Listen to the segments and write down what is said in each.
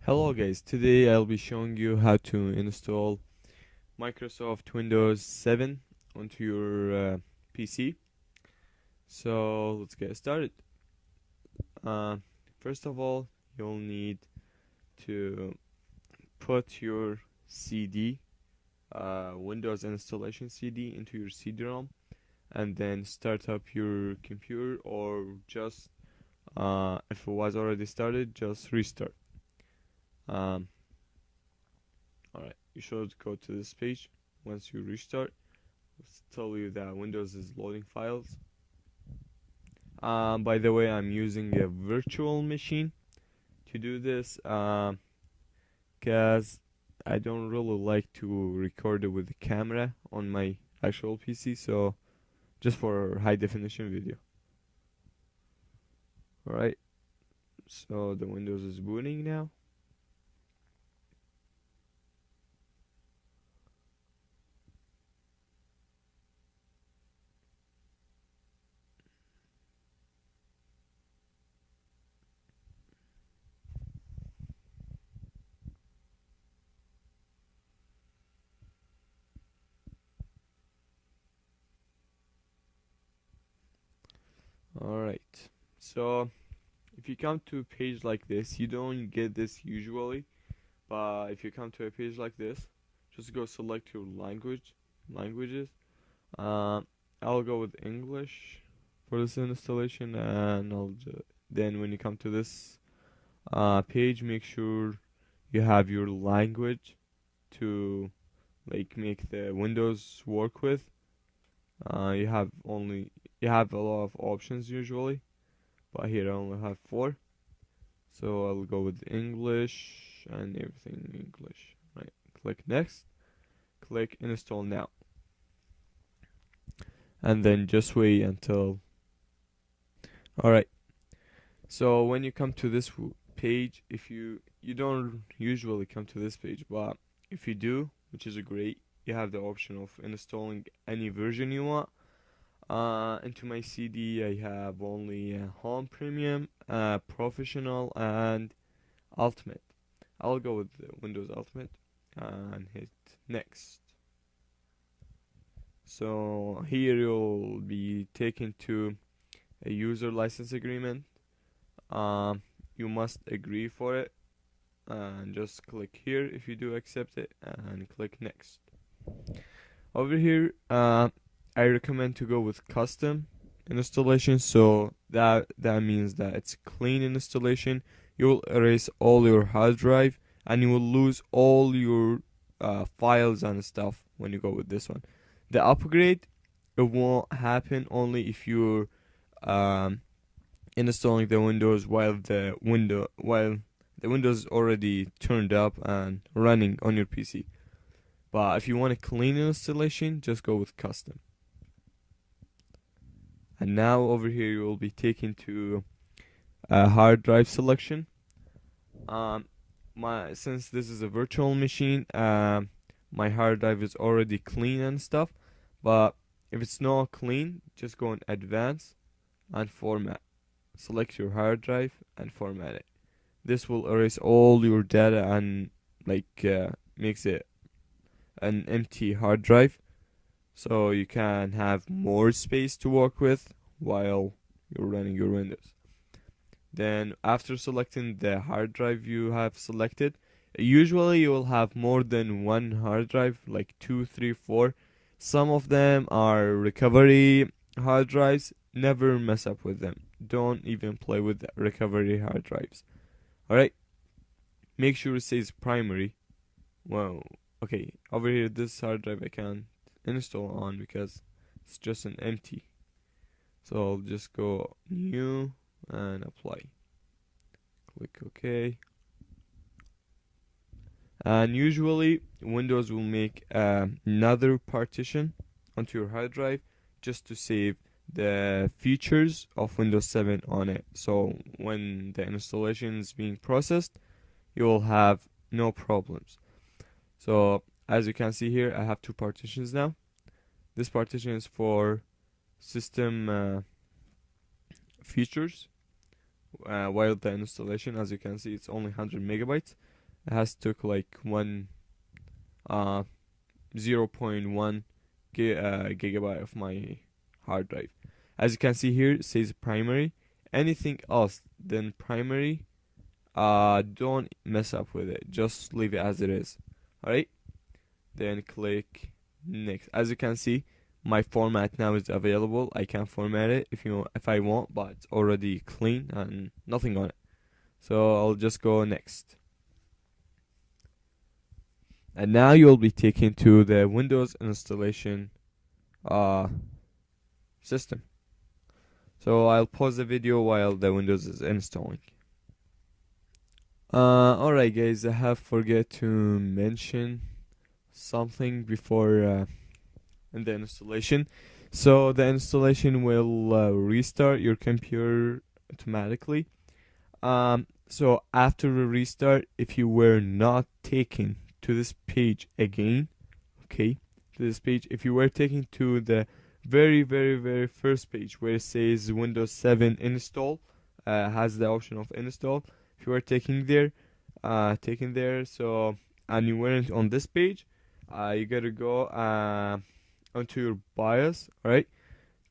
Hello guys, today I'll be showing you how to install Microsoft Windows 7 onto your PC. So let's get started. Uh, First of all, you'll need to put your CD, Windows installation CD into your CD-ROM and then start up your computer, or just if it was already started, just restart. Um, Alright, you should go to this page. Once you restart, it's tell you that Windows is loading files. By the way, I'm using a virtual machine to do this because I don't really like to record it with the camera on my actual PC, so just for high definition video. Alright, so the Windows is booting now. Alright, so if you come to a page like this, you don't get this usually, but if you come to a page like this, just go select your languages. Um, I'll go with English for this installation, and then when you come to this page, make sure you have your language to like make the Windows work with. You have a lot of options usually, but here I only have 4. So I'll go with English and everything English. Right. Click next. Click install now. And then just wait until. Alright. So when you come to this page, if you don't usually come to this page, but if you do, which is great, you have the option of installing any version you want. Into my CD, I have only Home Premium, Professional, and Ultimate. I'll go with Windows Ultimate and hit next. So here you'll be taken to a user license agreement. You must agree for it, and just click here if you do accept it, and click next. Over here, I recommend to go with custom installation. So that means that it's clean installation. You will erase all your hard drive, and you will lose all your files and stuff when you go with this one. The upgrade, it won't happen only if you're installing the Windows while the Windows is already turned up and running on your PC. But if you want a clean installation, just go with custom. And now over here you will be taken to a hard drive selection. Since this is a virtual machine, my hard drive is already clean and stuff. But if it's not clean, just go in advanced and format. Select your hard drive and format it. This will erase all your data and makes it an empty hard drive, so you can have more space to work with while you're running your Windows. Then after selecting the hard drive you have selected, usually you will have more than one hard drive, like 2, 3, 4. Some of them are recovery hard drives. Never mess up with them. Don't even play with the recovery hard drives. Alright, make sure it says primary. Wow, okay, over here this hard drive I can't install on because it's just an empty. So I'll just go new and apply. Click OK. And usually Windows will make another partition onto your hard drive just to save the features of Windows 7 on it. So when the installation is being processed, you will have no problems. So as you can see here, I have 2 partitions now. This partition is for system features, while the installation, as you can see, it's only 100 megabytes. It has took like 0.1 gigabyte of my hard drive. As you can see here, it says primary. Anything else than primary, don't mess up with it. Just leave it as it is. Alright? Then click next. As you can see, my format now is available. I can format it if I want, but it's already clean and nothing on it. So I'll just go next. And now you'll be taken to the Windows installation system. So I'll pause the video while the Windows is installing. Alright guys, I have forget to mention something before in the installation. So the installation will restart your computer automatically. So after the restart, if you were not taken to this page again, okay, to this page, if you were taken to the very first page where it says Windows 7 install, has the option of install. If you were taken there, so and you weren't on this page, you gotta go onto your BIOS. Alright,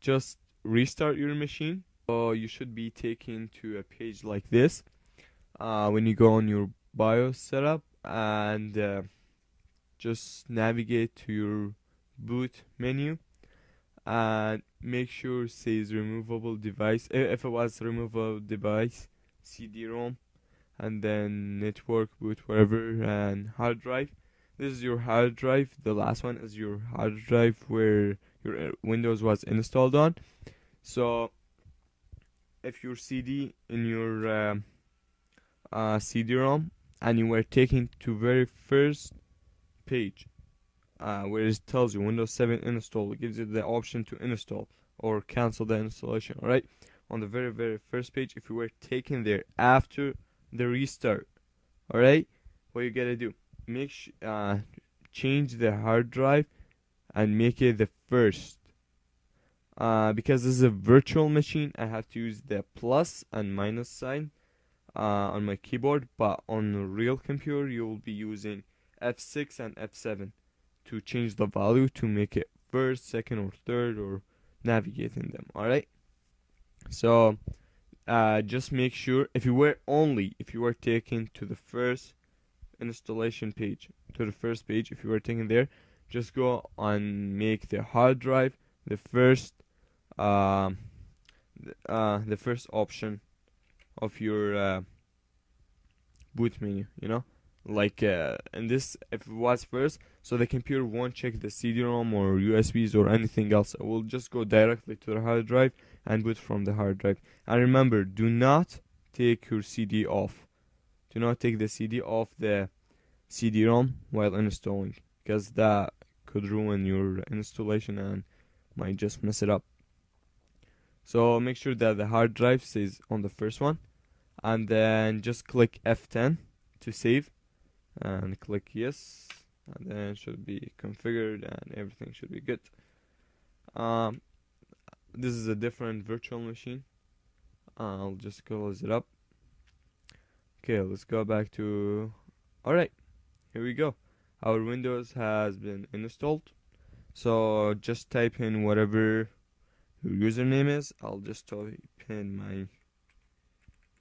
just restart your machine. So you should be taken to a page like this when you go on your BIOS setup, and just navigate to your boot menu and make sure it says removable device. If it was removable device, CD-ROM, and then network boot, whatever, and hard drive. This is your hard drive. The last one is your hard drive where your Windows was installed on. So if your CD in your CD-ROM and you were taken to very first page where it tells you Windows 7 install, it gives you the option to install or cancel the installation. Alright, on the very first page, if you were taken there after the restart, alright, what you gotta do, change the hard drive and make it the first. Because this is a virtual machine, I have to use the plus and minus sign on my keyboard, but on a real computer you will be using F6 and F7 to change the value to make it first, second, or third, or navigating them. Alright, so just make sure if you were taken to the first installation page, to the first page, if you were taken there, just go and make the hard drive the first option of your boot menu, like and this, if it was first, so the computer won't check the CD-ROM or USBs or anything else. It will just go directly to the hard drive and boot from the hard drive. And remember, do not take your CD off. Do not take the CD off the CD-ROM while installing, because that could ruin your installation and might just mess it up. So make sure that the hard drive stays on the first one, and then just click F10 to save and click yes, and then it should be configured and everything should be good. This is a different virtual machine. I'll just close it up. Okay, let's go back to, alright, here we go. Our Windows has been installed. So just type in whatever your username is. I'll just type in my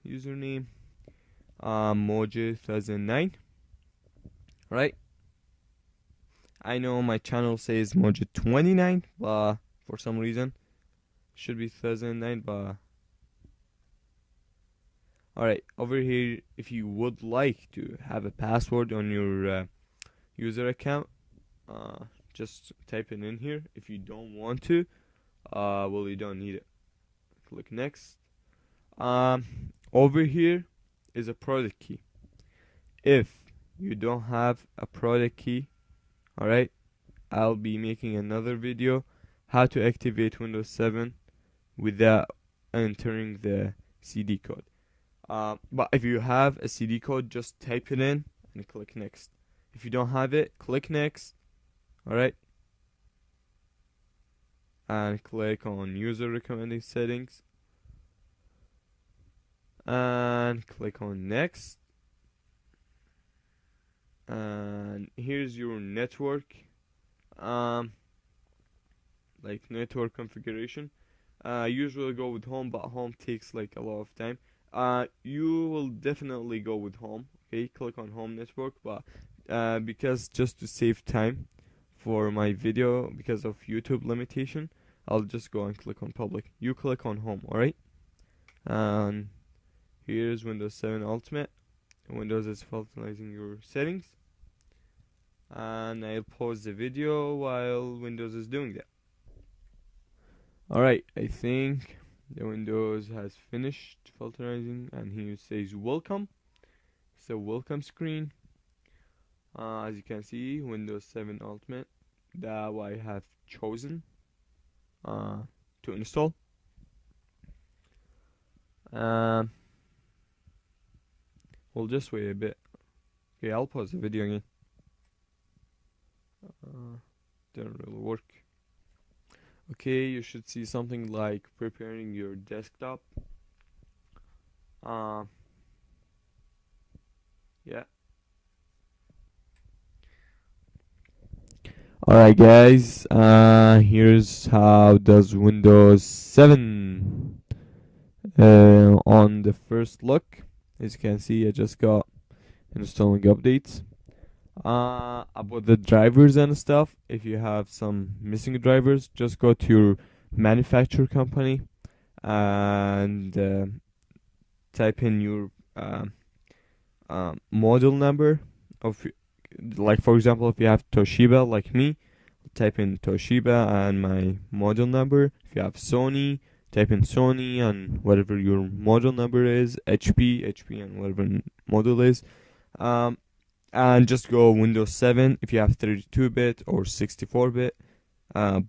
username, Mojo 2009. Right? I know my channel says Mojo 29, but for some reason it should be 2009. But alright, over here, if you would like to have a password on your user account, just type it in here. If you don't want to, well, you don't need it. Click next. Over here is a product key. If you don't have a product key, alright, I'll be making another video how to activate Windows 7 without entering the CD code. But if you have a CD code, just type it in and click next. If you don't have it, click next. Alright, and click on user recommended settings, and click on next. And here's your network, like network configuration. Usually go with home, but home takes like a lot of time. You will definitely go with home. Okay, click on home network, but because just to save time for my video because of YouTube limitation, I'll just go and click on public. You click on home, alright? And here's Windows 7 Ultimate. Windows is finalizing your settings. And I'll pause the video while Windows is doing that. Alright, I think the Windows has finished filterizing, and here it says welcome. It's a welcome screen. As you can see, Windows 7 Ultimate that I have chosen to install. We'll just wait a bit. Okay, I'll pause the video again. Didn't really work. Okay, you should see something like preparing your desktop. Yeah. Alright guys, here's how does Windows 7 on the first look. As you can see, I just got installing updates. About the drivers and stuff, if you have some missing drivers, just go to your manufacturer company and type in your model number of, like for example, if you have Toshiba like me, type in Toshiba and my model number. If you have Sony, type in Sony and whatever your model number is, HP and whatever model is. And just go Windows 7 if you have 32-bit or 64-bit.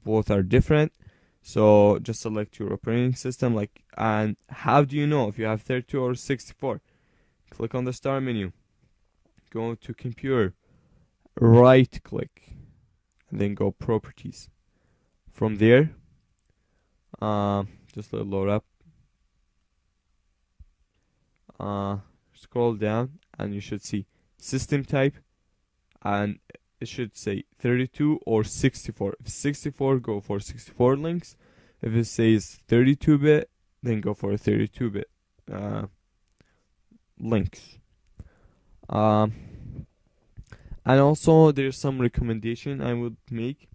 Both are different. So just select your operating system. And how do you know if you have 32 or 64? Click on the start menu. Go to computer. Right click. And then go properties. From there, just let it load up. Scroll down and you should see system type, and it should say 32 or 64. If 64, go for 64 links. If it says 32-bit, then go for 32-bit links. And also there's some recommendation I would make.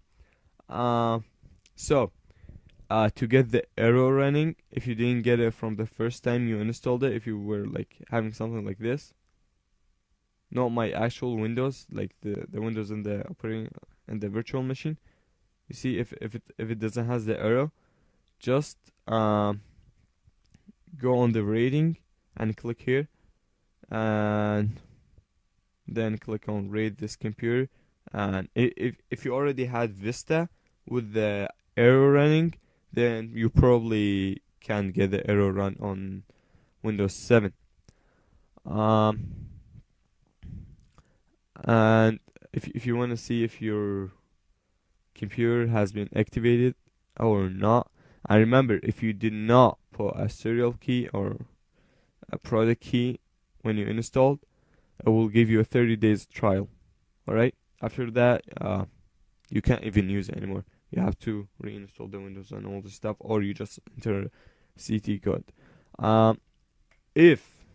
So to get the error running, if you didn't get it from the first time you installed it, if you were like having something like this, not my actual Windows, like the Windows in the operating and the virtual machine. You see, if it doesn't has the error, just go on the rating and click here, and then click on rate this computer. And if you already had Vista with the error running, then you probably can get the error run on Windows 7. And if you want to see if your computer has been activated or not, and remember, if you did not put a serial key or a product key when you installed, it will give you a 30 days trial. Alright, after that you can't even use it anymore. You have to reinstall the Windows and all this stuff, or you just enter CT code. If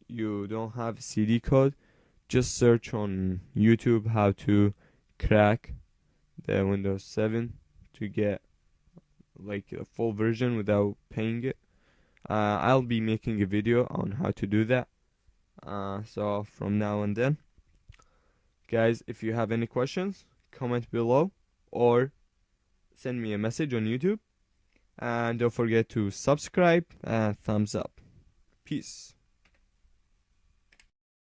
you don't have CD code, just search on YouTube how to crack the Windows 7 to get like a full version without paying it. I'll be making a video on how to do that. So from now and then, guys, if you have any questions, comment below or send me a message on YouTube. And don't forget to subscribe and thumbs up. Peace.